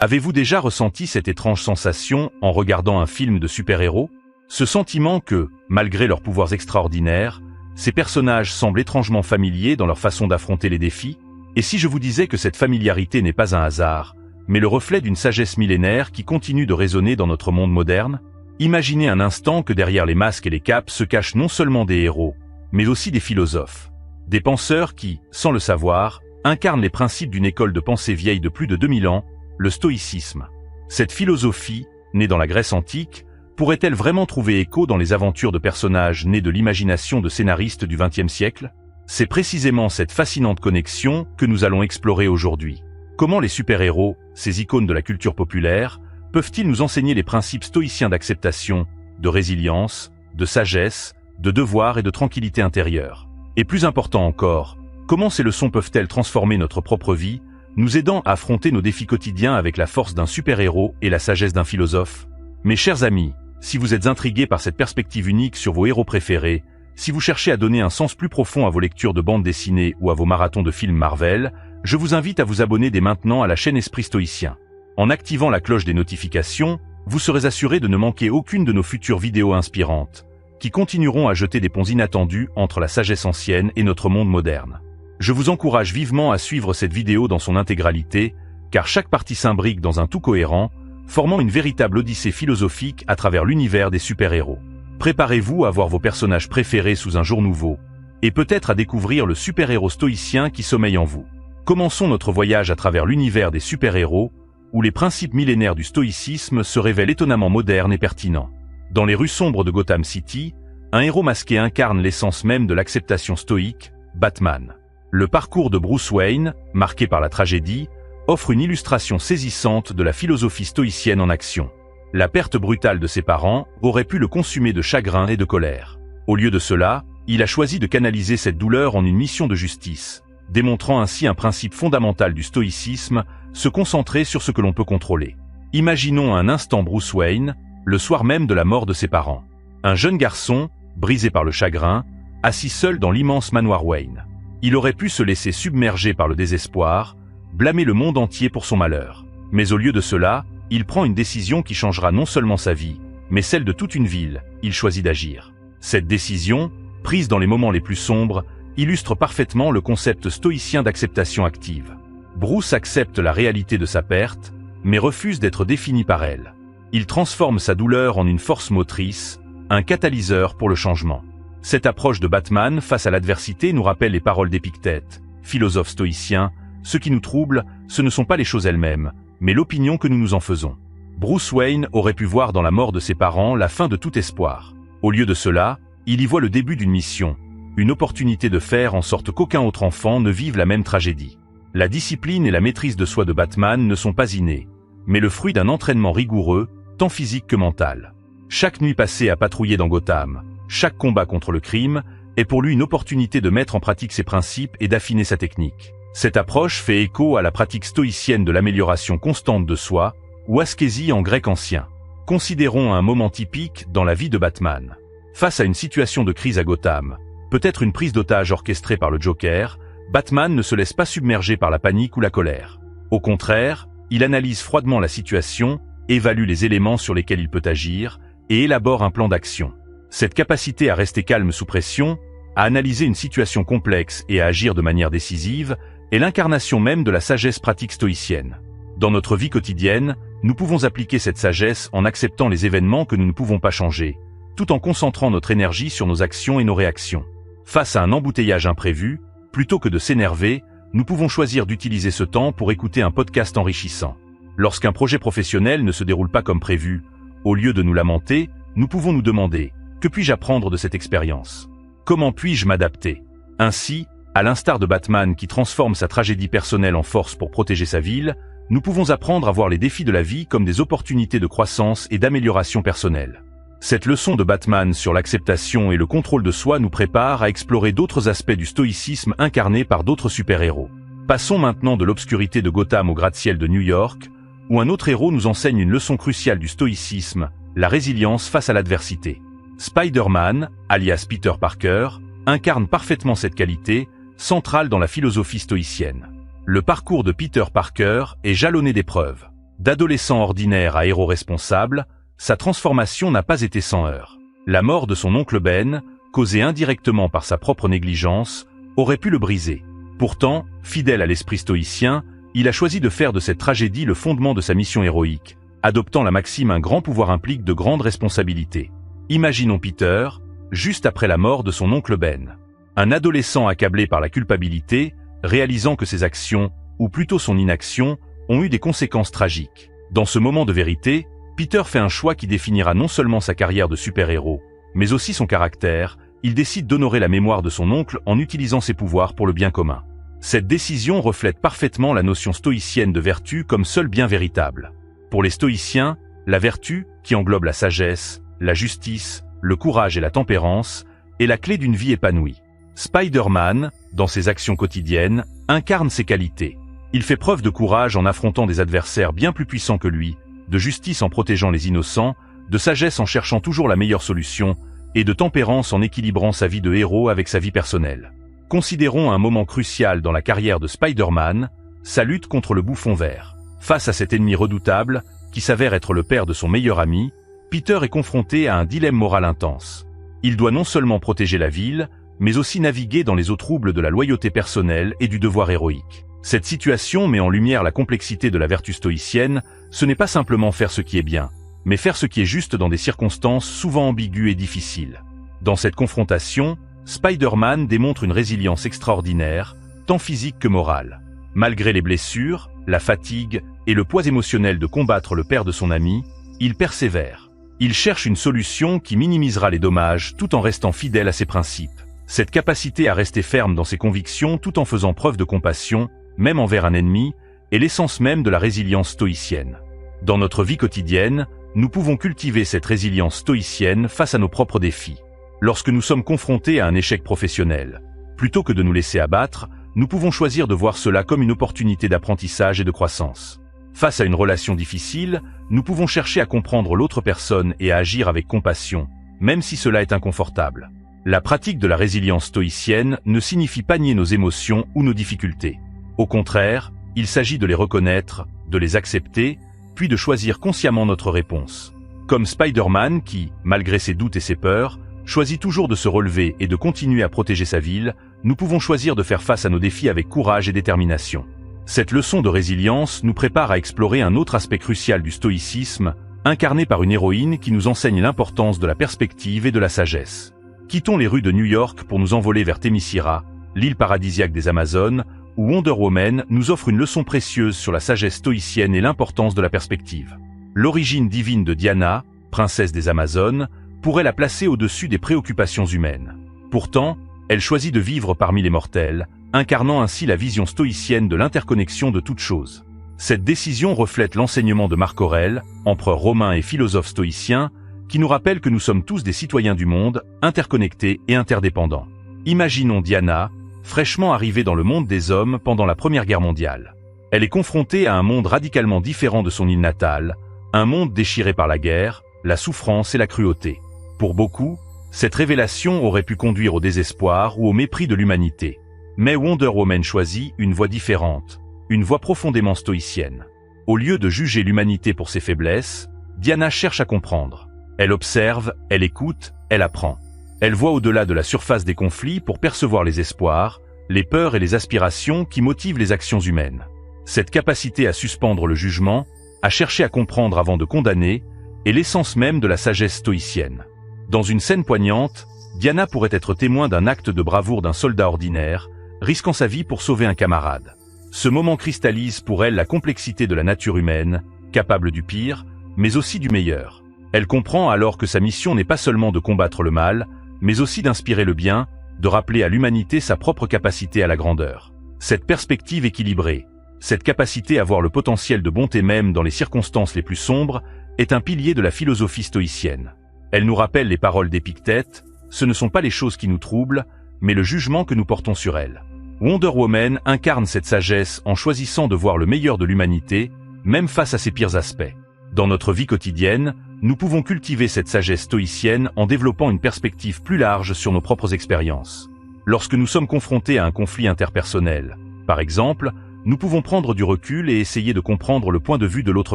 Avez-vous déjà ressenti cette étrange sensation en regardant un film de super-héros? Ce sentiment que, malgré leurs pouvoirs extraordinaires, ces personnages semblent étrangement familiers dans leur façon d'affronter les défis? Et si je vous disais que cette familiarité n'est pas un hasard, mais le reflet d'une sagesse millénaire qui continue de résonner dans notre monde moderne? Imaginez un instant que derrière les masques et les capes se cachent non seulement des héros, mais aussi des philosophes. Des penseurs qui, sans le savoir, incarnent les principes d'une école de pensée vieille de plus de 2000 ans, le stoïcisme. Cette philosophie, née dans la Grèce antique, pourrait-elle vraiment trouver écho dans les aventures de personnages nés de l'imagination de scénaristes du XXe siècle? C'est précisément cette fascinante connexion que nous allons explorer aujourd'hui. Comment les super-héros, ces icônes de la culture populaire, peuvent-ils nous enseigner les principes stoïciens d'acceptation, de résilience, de sagesse, de devoir et de tranquillité intérieure? Et plus important encore, comment ces leçons peuvent-elles transformer notre propre vie, nous aidant à affronter nos défis quotidiens avec la force d'un super-héros et la sagesse d'un philosophe? Mes chers amis, si vous êtes intrigués par cette perspective unique sur vos héros préférés, si vous cherchez à donner un sens plus profond à vos lectures de bandes dessinées ou à vos marathons de films Marvel, je vous invite à vous abonner dès maintenant à la chaîne Esprit Stoïcien. En activant la cloche des notifications, vous serez assuré de ne manquer aucune de nos futures vidéos inspirantes, qui continueront à jeter des ponts inattendus entre la sagesse ancienne et notre monde moderne. Je vous encourage vivement à suivre cette vidéo dans son intégralité, car chaque partie s'imbrique dans un tout cohérent, formant une véritable odyssée philosophique à travers l'univers des super-héros. Préparez-vous à voir vos personnages préférés sous un jour nouveau, et peut-être à découvrir le super-héros stoïcien qui sommeille en vous. Commençons notre voyage à travers l'univers des super-héros, où les principes millénaires du stoïcisme se révèlent étonnamment modernes et pertinents. Dans les rues sombres de Gotham City, un héros masqué incarne l'essence même de l'acceptation stoïque, Batman. Le parcours de Bruce Wayne, marqué par la tragédie, offre une illustration saisissante de la philosophie stoïcienne en action. La perte brutale de ses parents aurait pu le consumer de chagrin et de colère. Au lieu de cela, il a choisi de canaliser cette douleur en une mission de justice, démontrant ainsi un principe fondamental du stoïcisme, se concentrer sur ce que l'on peut contrôler. Imaginons un instant Bruce Wayne, le soir même de la mort de ses parents. Un jeune garçon, brisé par le chagrin, assis seul dans l'immense manoir Wayne. Il aurait pu se laisser submerger par le désespoir, blâmer le monde entier pour son malheur. Mais au lieu de cela, il prend une décision qui changera non seulement sa vie, mais celle de toute une ville. Il choisit d'agir. Cette décision, prise dans les moments les plus sombres, illustre parfaitement le concept stoïcien d'acceptation active. Bruce accepte la réalité de sa perte, mais refuse d'être défini par elle. Il transforme sa douleur en une force motrice, un catalyseur pour le changement. Cette approche de Batman face à l'adversité nous rappelle les paroles d'Épictète, philosophe stoïcien: « Ce qui nous trouble, ce ne sont pas les choses elles-mêmes, mais l'opinion que nous nous en faisons. » Bruce Wayne aurait pu voir dans la mort de ses parents la fin de tout espoir. Au lieu de cela, il y voit le début d'une mission, une opportunité de faire en sorte qu'aucun autre enfant ne vive la même tragédie. La discipline et la maîtrise de soi de Batman ne sont pas innées, mais le fruit d'un entraînement rigoureux, tant physique que mental. Chaque nuit passée à patrouiller dans Gotham, chaque combat contre le crime, est pour lui une opportunité de mettre en pratique ses principes et d'affiner sa technique. Cette approche fait écho à la pratique stoïcienne de l'amélioration constante de soi, ou ascésie en grec ancien. Considérons un moment typique dans la vie de Batman. Face à une situation de crise à Gotham, peut-être une prise d'otage orchestrée par le Joker, Batman ne se laisse pas submerger par la panique ou la colère. Au contraire, il analyse froidement la situation, évalue les éléments sur lesquels il peut agir, et élabore un plan d'action. Cette capacité à rester calme sous pression, à analyser une situation complexe et à agir de manière décisive, est l'incarnation même de la sagesse pratique stoïcienne. Dans notre vie quotidienne, nous pouvons appliquer cette sagesse en acceptant les événements que nous ne pouvons pas changer, tout en concentrant notre énergie sur nos actions et nos réactions. Face à un embouteillage imprévu, plutôt que de s'énerver, nous pouvons choisir d'utiliser ce temps pour écouter un podcast enrichissant. Lorsqu'un projet professionnel ne se déroule pas comme prévu, au lieu de nous lamenter, nous pouvons nous demander: que puis-je apprendre de cette expérience? Comment puis-je m'adapter? Ainsi, à l'instar de Batman qui transforme sa tragédie personnelle en force pour protéger sa ville, nous pouvons apprendre à voir les défis de la vie comme des opportunités de croissance et d'amélioration personnelle. Cette leçon de Batman sur l'acceptation et le contrôle de soi nous prépare à explorer d'autres aspects du stoïcisme incarné par d'autres super-héros. Passons maintenant de l'obscurité de Gotham au gratte-ciel de New York, où un autre héros nous enseigne une leçon cruciale du stoïcisme, la résilience face à l'adversité. Spider-Man, alias Peter Parker, incarne parfaitement cette qualité, centrale dans la philosophie stoïcienne. Le parcours de Peter Parker est jalonné d'épreuves. D'adolescent ordinaire à héros responsable, sa transformation n'a pas été sans heurts. La mort de son oncle Ben, causée indirectement par sa propre négligence, aurait pu le briser. Pourtant, fidèle à l'esprit stoïcien, il a choisi de faire de cette tragédie le fondement de sa mission héroïque, adoptant la maxime un grand pouvoir implique de grandes responsabilités. Imaginons Peter, juste après la mort de son oncle Ben. Un adolescent accablé par la culpabilité, réalisant que ses actions, ou plutôt son inaction, ont eu des conséquences tragiques. Dans ce moment de vérité, Peter fait un choix qui définira non seulement sa carrière de super-héros, mais aussi son caractère. Il décide d'honorer la mémoire de son oncle en utilisant ses pouvoirs pour le bien commun. Cette décision reflète parfaitement la notion stoïcienne de vertu comme seul bien véritable. Pour les stoïciens, la vertu, qui englobe la sagesse, la justice, le courage et la tempérance, est la clé d'une vie épanouie. Spider-Man, dans ses actions quotidiennes, incarne ces qualités. Il fait preuve de courage en affrontant des adversaires bien plus puissants que lui, de justice en protégeant les innocents, de sagesse en cherchant toujours la meilleure solution, et de tempérance en équilibrant sa vie de héros avec sa vie personnelle. Considérons un moment crucial dans la carrière de Spider-Man, sa lutte contre le bouffon vert. Face à cet ennemi redoutable, qui s'avère être le père de son meilleur ami, Peter est confronté à un dilemme moral intense. Il doit non seulement protéger la ville, mais aussi naviguer dans les eaux troubles de la loyauté personnelle et du devoir héroïque. Cette situation met en lumière la complexité de la vertu stoïcienne. Ce n'est pas simplement faire ce qui est bien, mais faire ce qui est juste dans des circonstances souvent ambiguës et difficiles. Dans cette confrontation, Spider-Man démontre une résilience extraordinaire, tant physique que morale. Malgré les blessures, la fatigue et le poids émotionnel de combattre le père de son ami, il persévère. Il cherche une solution qui minimisera les dommages tout en restant fidèle à ses principes. Cette capacité à rester ferme dans ses convictions tout en faisant preuve de compassion, même envers un ennemi, est l'essence même de la résilience stoïcienne. Dans notre vie quotidienne, nous pouvons cultiver cette résilience stoïcienne face à nos propres défis. Lorsque nous sommes confrontés à un échec professionnel, plutôt que de nous laisser abattre, nous pouvons choisir de voir cela comme une opportunité d'apprentissage et de croissance. Face à une relation difficile, nous pouvons chercher à comprendre l'autre personne et à agir avec compassion, même si cela est inconfortable. La pratique de la résilience stoïcienne ne signifie pas nier nos émotions ou nos difficultés. Au contraire, il s'agit de les reconnaître, de les accepter, puis de choisir consciemment notre réponse. Comme Spider-Man qui, malgré ses doutes et ses peurs, choisit toujours de se relever et de continuer à protéger sa ville, nous pouvons choisir de faire face à nos défis avec courage et détermination. Cette leçon de résilience nous prépare à explorer un autre aspect crucial du stoïcisme, incarné par une héroïne qui nous enseigne l'importance de la perspective et de la sagesse. Quittons les rues de New York pour nous envoler vers Themyscira, l'île paradisiaque des Amazones, où Wonder Woman nous offre une leçon précieuse sur la sagesse stoïcienne et l'importance de la perspective. L'origine divine de Diana, princesse des Amazones, pourrait la placer au-dessus des préoccupations humaines. Pourtant, elle choisit de vivre parmi les mortels, incarnant ainsi la vision stoïcienne de l'interconnexion de toutes choses. Cette décision reflète l'enseignement de Marc Aurèle, empereur romain et philosophe stoïcien, qui nous rappelle que nous sommes tous des citoyens du monde, interconnectés et interdépendants. Imaginons Diana, fraîchement arrivée dans le monde des hommes pendant la Première Guerre mondiale. Elle est confrontée à un monde radicalement différent de son île natale, un monde déchiré par la guerre, la souffrance et la cruauté. Pour beaucoup, cette révélation aurait pu conduire au désespoir ou au mépris de l'humanité. Mais Wonder Woman choisit une voie différente, une voie profondément stoïcienne. Au lieu de juger l'humanité pour ses faiblesses, Diana cherche à comprendre. Elle observe, elle écoute, elle apprend. Elle voit au-delà de la surface des conflits pour percevoir les espoirs, les peurs et les aspirations qui motivent les actions humaines. Cette capacité à suspendre le jugement, à chercher à comprendre avant de condamner, est l'essence même de la sagesse stoïcienne. Dans une scène poignante, Diana pourrait être témoin d'un acte de bravoure d'un soldat ordinaire, risquant sa vie pour sauver un camarade. Ce moment cristallise pour elle la complexité de la nature humaine, capable du pire, mais aussi du meilleur. Elle comprend alors que sa mission n'est pas seulement de combattre le mal, mais aussi d'inspirer le bien, de rappeler à l'humanité sa propre capacité à la grandeur. Cette perspective équilibrée, cette capacité à voir le potentiel de bonté même dans les circonstances les plus sombres, est un pilier de la philosophie stoïcienne. Elle nous rappelle les paroles d'Épictète, ce ne sont pas les choses qui nous troublent, mais le jugement que nous portons sur elles. Wonder Woman incarne cette sagesse en choisissant de voir le meilleur de l'humanité, même face à ses pires aspects. Dans notre vie quotidienne, nous pouvons cultiver cette sagesse stoïcienne en développant une perspective plus large sur nos propres expériences. Lorsque nous sommes confrontés à un conflit interpersonnel, par exemple, nous pouvons prendre du recul et essayer de comprendre le point de vue de l'autre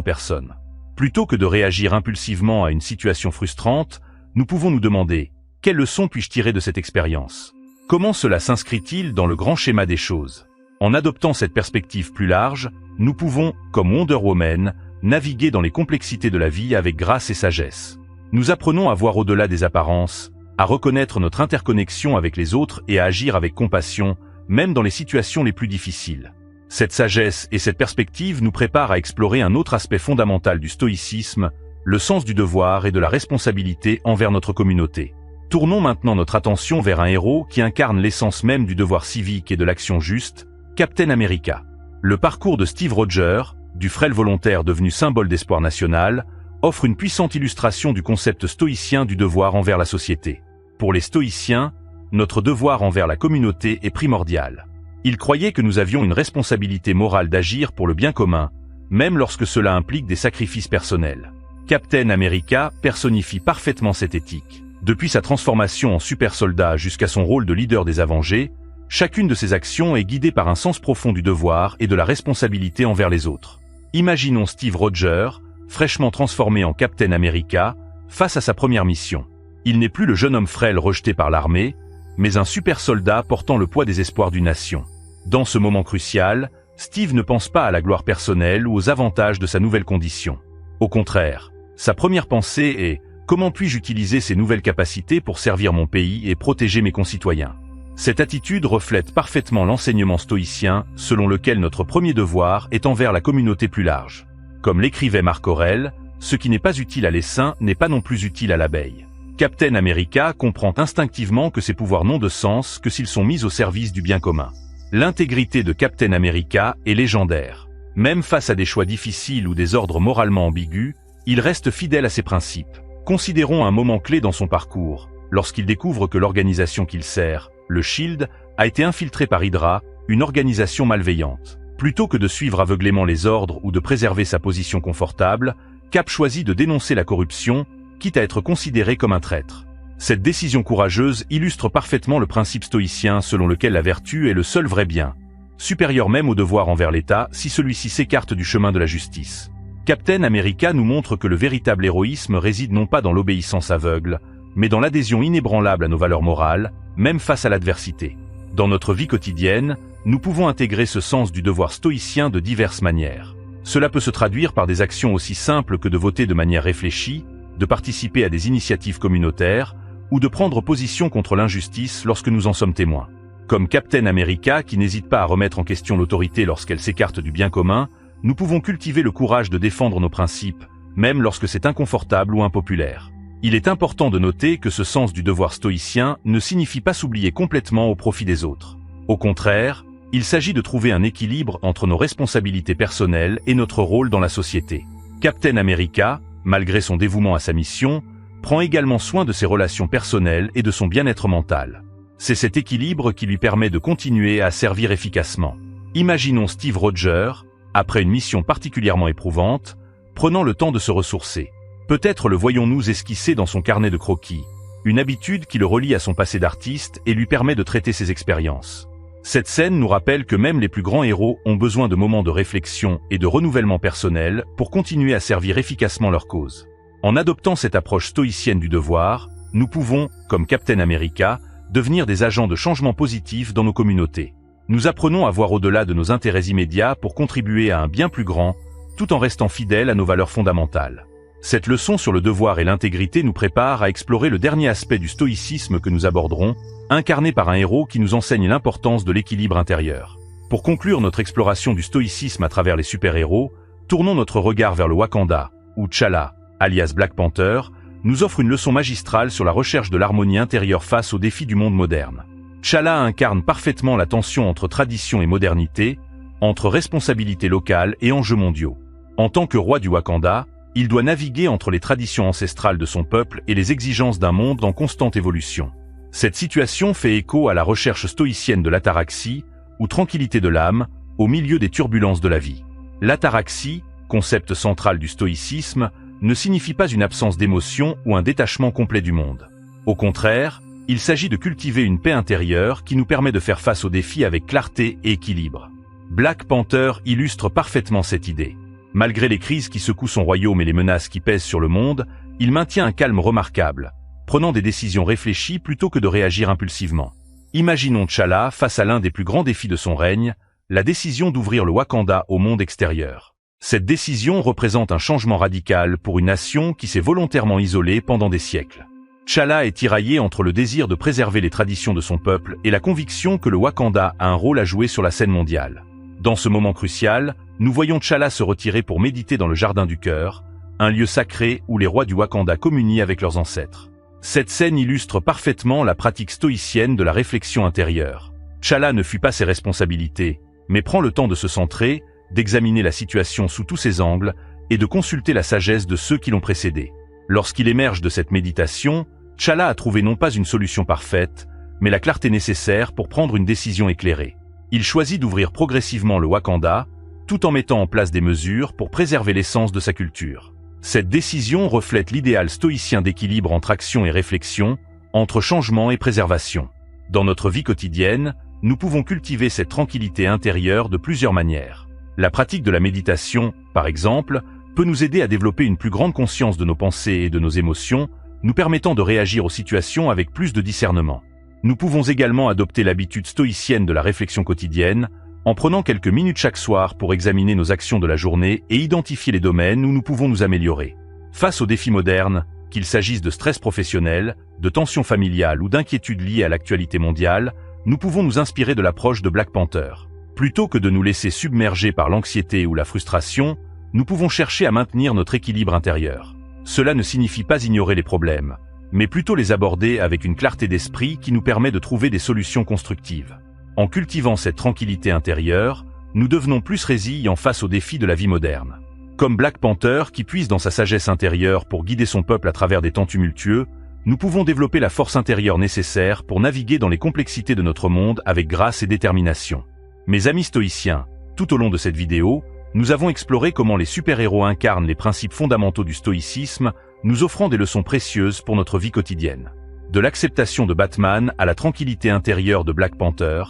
personne. Plutôt que de réagir impulsivement à une situation frustrante, nous pouvons nous demander « Quelle leçon puis-je tirer de cette expérience ? Comment cela s'inscrit-il dans le grand schéma des choses ?» En adoptant cette perspective plus large, nous pouvons, comme Wonder Woman, naviguer dans les complexités de la vie avec grâce et sagesse. Nous apprenons à voir au-delà des apparences, à reconnaître notre interconnexion avec les autres et à agir avec compassion, même dans les situations les plus difficiles. Cette sagesse et cette perspective nous préparent à explorer un autre aspect fondamental du stoïcisme, le sens du devoir et de la responsabilité envers notre communauté. Tournons maintenant notre attention vers un héros qui incarne l'essence même du devoir civique et de l'action juste, Captain America. Le parcours de Steve Rogers, du frêle volontaire devenu symbole d'espoir national, offre une puissante illustration du concept stoïcien du devoir envers la société. Pour les stoïciens, notre devoir envers la communauté est primordial. Ils croyaient que nous avions une responsabilité morale d'agir pour le bien commun, même lorsque cela implique des sacrifices personnels. Captain America personnifie parfaitement cette éthique. Depuis sa transformation en super soldat jusqu'à son rôle de leader des Avengers, chacune de ses actions est guidée par un sens profond du devoir et de la responsabilité envers les autres. Imaginons Steve Rogers, fraîchement transformé en Captain America, face à sa première mission. Il n'est plus le jeune homme frêle rejeté par l'armée, mais un super soldat portant le poids des espoirs d'une nation. Dans ce moment crucial, Steve ne pense pas à la gloire personnelle ou aux avantages de sa nouvelle condition. Au contraire, sa première pensée est « Comment puis-je utiliser ces nouvelles capacités pour servir mon pays et protéger mes concitoyens ?» Cette attitude reflète parfaitement l'enseignement stoïcien selon lequel notre premier devoir est envers la communauté plus large. Comme l'écrivait Marc Aurèle, « Ce qui n'est pas utile à l'essaim n'est pas non plus utile à l'abeille ». Captain America comprend instinctivement que ses pouvoirs n'ont de sens que s'ils sont mis au service du bien commun. L'intégrité de Captain America est légendaire. Même face à des choix difficiles ou des ordres moralement ambigus, il reste fidèle à ses principes. Considérons un moment clé dans son parcours, lorsqu'il découvre que l'organisation qu'il sert, le SHIELD, a été infiltrée par Hydra, une organisation malveillante. Plutôt que de suivre aveuglément les ordres ou de préserver sa position confortable, Cap choisit de dénoncer la corruption, quitte à être considéré comme un traître. Cette décision courageuse illustre parfaitement le principe stoïcien selon lequel la vertu est le seul vrai bien, supérieur même au devoir envers l'État si celui-ci s'écarte du chemin de la justice. Captain America nous montre que le véritable héroïsme réside non pas dans l'obéissance aveugle, mais dans l'adhésion inébranlable à nos valeurs morales, même face à l'adversité. Dans notre vie quotidienne, nous pouvons intégrer ce sens du devoir stoïcien de diverses manières. Cela peut se traduire par des actions aussi simples que de voter de manière réfléchie, de participer à des initiatives communautaires, ou de prendre position contre l'injustice lorsque nous en sommes témoins. Comme Captain America qui n'hésite pas à remettre en question l'autorité lorsqu'elle s'écarte du bien commun, nous pouvons cultiver le courage de défendre nos principes, même lorsque c'est inconfortable ou impopulaire. Il est important de noter que ce sens du devoir stoïcien ne signifie pas s'oublier complètement au profit des autres. Au contraire, il s'agit de trouver un équilibre entre nos responsabilités personnelles et notre rôle dans la société. Captain America, malgré son dévouement à sa mission, prend également soin de ses relations personnelles et de son bien-être mental. C'est cet équilibre qui lui permet de continuer à servir efficacement. Imaginons Steve Rogers, après une mission particulièrement éprouvante, prenant le temps de se ressourcer. Peut-être le voyons-nous esquisser dans son carnet de croquis, une habitude qui le relie à son passé d'artiste et lui permet de traiter ses expériences. Cette scène nous rappelle que même les plus grands héros ont besoin de moments de réflexion et de renouvellement personnel pour continuer à servir efficacement leur cause. En adoptant cette approche stoïcienne du devoir, nous pouvons, comme Captain America, devenir des agents de changement positif dans nos communautés. Nous apprenons à voir au-delà de nos intérêts immédiats pour contribuer à un bien plus grand, tout en restant fidèles à nos valeurs fondamentales. Cette leçon sur le devoir et l'intégrité nous prépare à explorer le dernier aspect du stoïcisme que nous aborderons, incarné par un héros qui nous enseigne l'importance de l'équilibre intérieur. Pour conclure notre exploration du stoïcisme à travers les super-héros, tournons notre regard vers le Wakanda, où T'Challa, alias Black Panther, nous offre une leçon magistrale sur la recherche de l'harmonie intérieure face aux défis du monde moderne. T'Challa incarne parfaitement la tension entre tradition et modernité, entre responsabilité locale et enjeux mondiaux. En tant que roi du Wakanda, il doit naviguer entre les traditions ancestrales de son peuple et les exigences d'un monde en constante évolution. Cette situation fait écho à la recherche stoïcienne de l'ataraxie, ou tranquillité de l'âme, au milieu des turbulences de la vie. L'ataraxie, concept central du stoïcisme, ne signifie pas une absence d'émotion ou un détachement complet du monde. Au contraire, il s'agit de cultiver une paix intérieure qui nous permet de faire face aux défis avec clarté et équilibre. Black Panther illustre parfaitement cette idée. Malgré les crises qui secouent son royaume et les menaces qui pèsent sur le monde, il maintient un calme remarquable, prenant des décisions réfléchies plutôt que de réagir impulsivement. Imaginons T'Challa face à l'un des plus grands défis de son règne, la décision d'ouvrir le Wakanda au monde extérieur. Cette décision représente un changement radical pour une nation qui s'est volontairement isolée pendant des siècles. T'Challa est tiraillé entre le désir de préserver les traditions de son peuple et la conviction que le Wakanda a un rôle à jouer sur la scène mondiale. Dans ce moment crucial, nous voyons T'Challa se retirer pour méditer dans le Jardin du Cœur, un lieu sacré où les rois du Wakanda communient avec leurs ancêtres. Cette scène illustre parfaitement la pratique stoïcienne de la réflexion intérieure. T'Challa ne fuit pas ses responsabilités, mais prend le temps de se centrer, d'examiner la situation sous tous ses angles et de consulter la sagesse de ceux qui l'ont précédé. Lorsqu'il émerge de cette méditation, T'Challa a trouvé non pas une solution parfaite, mais la clarté nécessaire pour prendre une décision éclairée. Il choisit d'ouvrir progressivement le Wakanda, tout en mettant en place des mesures pour préserver l'essence de sa culture. Cette décision reflète l'idéal stoïcien d'équilibre entre action et réflexion, entre changement et préservation. Dans notre vie quotidienne, nous pouvons cultiver cette tranquillité intérieure de plusieurs manières. La pratique de la méditation, par exemple, peut nous aider à développer une plus grande conscience de nos pensées et de nos émotions, nous permettant de réagir aux situations avec plus de discernement. Nous pouvons également adopter l'habitude stoïcienne de la réflexion quotidienne, en prenant quelques minutes chaque soir pour examiner nos actions de la journée et identifier les domaines où nous pouvons nous améliorer. Face aux défis modernes, qu'il s'agisse de stress professionnel, de tensions familiales ou d'inquiétudes liées à l'actualité mondiale, nous pouvons nous inspirer de l'approche de Black Panther. Plutôt que de nous laisser submerger par l'anxiété ou la frustration, nous pouvons chercher à maintenir notre équilibre intérieur. Cela ne signifie pas ignorer les problèmes, mais plutôt les aborder avec une clarté d'esprit qui nous permet de trouver des solutions constructives. En cultivant cette tranquillité intérieure, nous devenons plus résilients face aux défis de la vie moderne. Comme Black Panther qui puise dans sa sagesse intérieure pour guider son peuple à travers des temps tumultueux, nous pouvons développer la force intérieure nécessaire pour naviguer dans les complexités de notre monde avec grâce et détermination. Mes amis stoïciens, tout au long de cette vidéo, nous avons exploré comment les super-héros incarnent les principes fondamentaux du stoïcisme, nous offrant des leçons précieuses pour notre vie quotidienne. De l'acceptation de Batman à la tranquillité intérieure de Black Panther,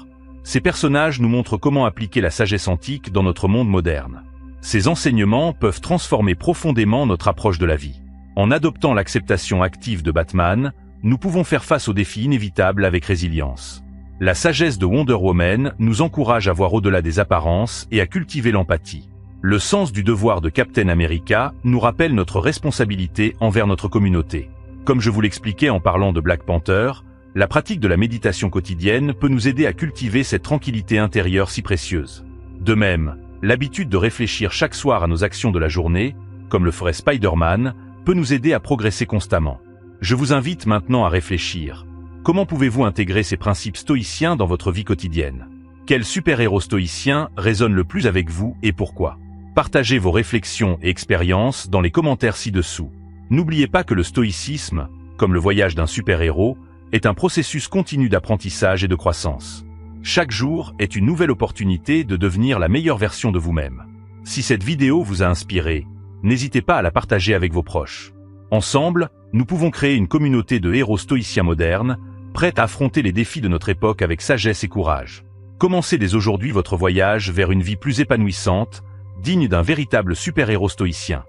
ces personnages nous montrent comment appliquer la sagesse antique dans notre monde moderne. Ces enseignements peuvent transformer profondément notre approche de la vie. En adoptant l'acceptation active de Batman, nous pouvons faire face aux défis inévitables avec résilience. La sagesse de Wonder Woman nous encourage à voir au-delà des apparences et à cultiver l'empathie. Le sens du devoir de Captain America nous rappelle notre responsabilité envers notre communauté. Comme je vous l'expliquais en parlant de Black Panther, la pratique de la méditation quotidienne peut nous aider à cultiver cette tranquillité intérieure si précieuse. De même, l'habitude de réfléchir chaque soir à nos actions de la journée, comme le ferait Spider-Man, peut nous aider à progresser constamment. Je vous invite maintenant à réfléchir. Comment pouvez-vous intégrer ces principes stoïciens dans votre vie quotidienne? Quel super-héros stoïcien résonne le plus avec vous et pourquoi? Partagez vos réflexions et expériences dans les commentaires ci-dessous. N'oubliez pas que le stoïcisme, comme le voyage d'un super-héros, est un processus continu d'apprentissage et de croissance. Chaque jour est une nouvelle opportunité de devenir la meilleure version de vous-même. Si cette vidéo vous a inspiré, n'hésitez pas à la partager avec vos proches. Ensemble, nous pouvons créer une communauté de héros stoïciens modernes, prête à affronter les défis de notre époque avec sagesse et courage. Commencez dès aujourd'hui votre voyage vers une vie plus épanouissante, digne d'un véritable super-héros stoïcien.